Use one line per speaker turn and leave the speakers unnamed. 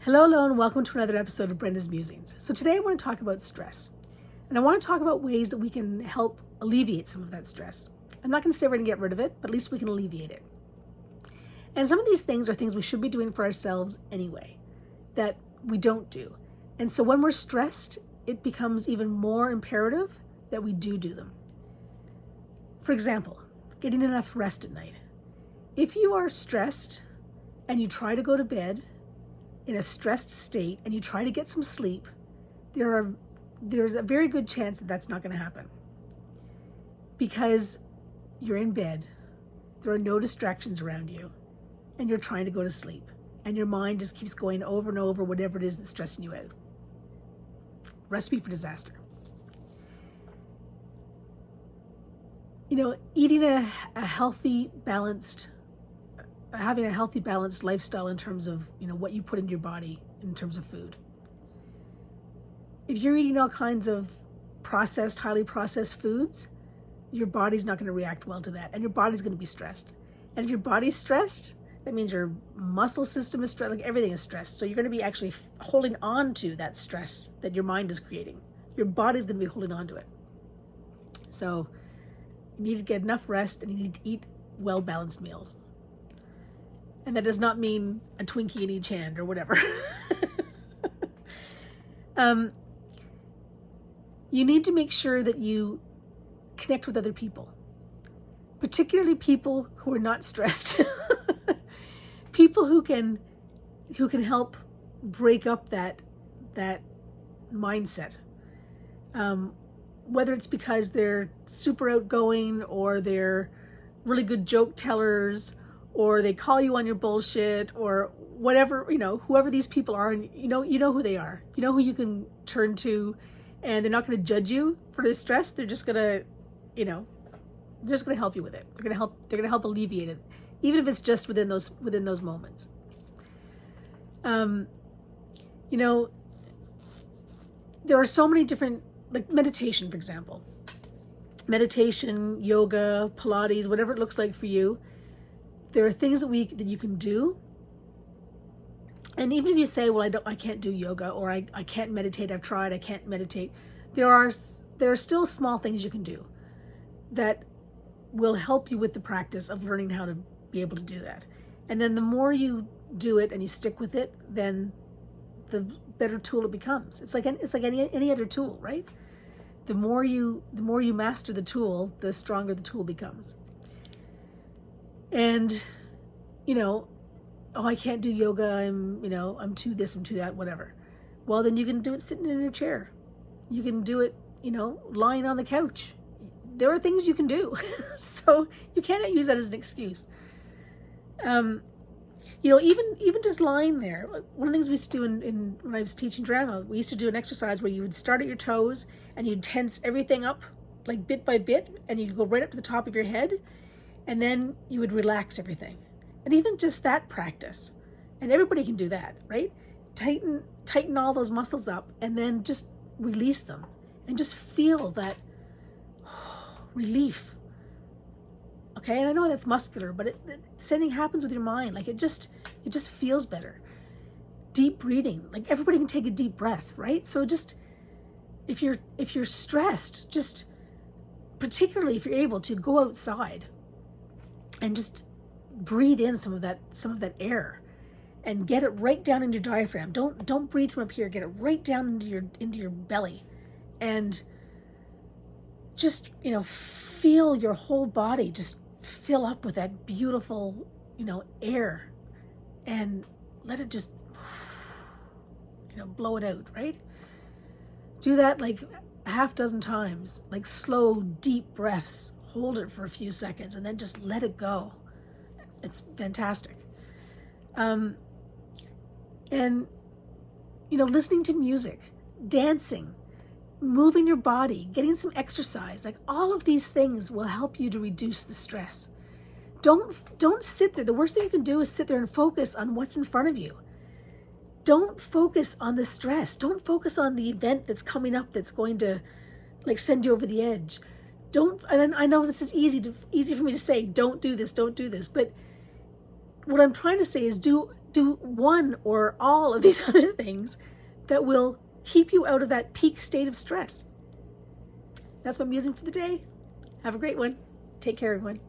Hello, and welcome to another episode of Brenda's Musings. So today I want to talk about stress. And I want to talk about ways that we can help alleviate some of that stress. I'm not going to say we're going to get rid of it, but at least we can alleviate it. And some of these things are things we should be doing for ourselves anyway, that we don't do. And so when we're stressed, it becomes even more imperative that we do them. For example, getting enough rest at night. If you are stressed and you try to go to bed in a stressed state and you try to get some sleep, there's a very good chance that that's not going to happen. Because you're in bed, there are no distractions around you, and you're trying to go to sleep. And your mind just keeps going over and over whatever it is that's stressing you out. Recipe for disaster. Eating having a healthy, balanced lifestyle in terms of, what you put into your body in terms of food. If you're eating all kinds of highly processed foods, your body's not going to react well to that, and your body's going to be stressed. And if your body's stressed, that means your muscle system is stressed, like everything is stressed. So you're going to be actually holding on to that stress that your mind is creating. Your body's going to be holding on to it. So you need to get enough rest, and you need to eat well-balanced meals. And that does not mean a Twinkie in each hand or whatever. You need to make sure that you connect with other people, particularly people who are not stressed. People who can help break up that mindset. Whether it's because they're super outgoing, or they're really good joke tellers, or they call you on your bullshit, or whatever, whoever these people are, and you know who they are. You know who you can turn to, and they're not going to judge you for the stress. They're just going to, help you with it. They're going to help alleviate it, even if it's just within those moments. There are so many different, like meditation, for example. Meditation, yoga, Pilates, whatever it looks like for you. There are things that you can do. And even if you say, well, I can't do yoga, or I can't meditate, I've tried, I can't meditate. There are still small things you can do that will help you with the practice of learning how to be able to do that. And then the more you do it and you stick with it, then the better tool it becomes. It's like any other tool, right? The more you master the tool, the stronger the tool becomes. And, I can't do yoga, I'm too this, I'm too that, whatever. Well, then you can do it sitting in your chair. You can do it, lying on the couch. There are things you can do. So you cannot use that as an excuse. Even just lying there. One of the things we used to do when I was teaching drama, we used to do an exercise where you would start at your toes and you'd tense everything up, like bit by bit, and you'd go right up to the top of your head. And then you would relax everything. And even just that practice, and everybody can do that, right? Tighten all those muscles up, and then just release them, and just feel that relief. Okay, and I know that's muscular, but same thing happens with your mind. Like it just feels better. Deep breathing, like everybody can take a deep breath, right? So just if you're stressed, just particularly if you're able to, go outside and just breathe in some of that air, and get it right down into your diaphragm. Don't breathe from up here. Get it right down into your belly, and just feel your whole body just fill up with that beautiful air, and let it just blow it out. Right? Do that like a half dozen times, like slow, deep breaths. Hold it for a few seconds and then just let it go. It's fantastic. And listening to music, dancing, moving your body, getting some exercise, like all of these things will help you to reduce the stress. Don't sit there. The worst thing you can do is sit there and focus on what's in front of you. Don't focus on the stress. Don't focus on the event that's coming up that's going to send you over the edge. And I know this is easy for me to say, don't do this, but what I'm trying to say is do do one or all of these other things that will keep you out of that peak state of stress. That's what I'm using for the day. Have a great one. Take care, everyone.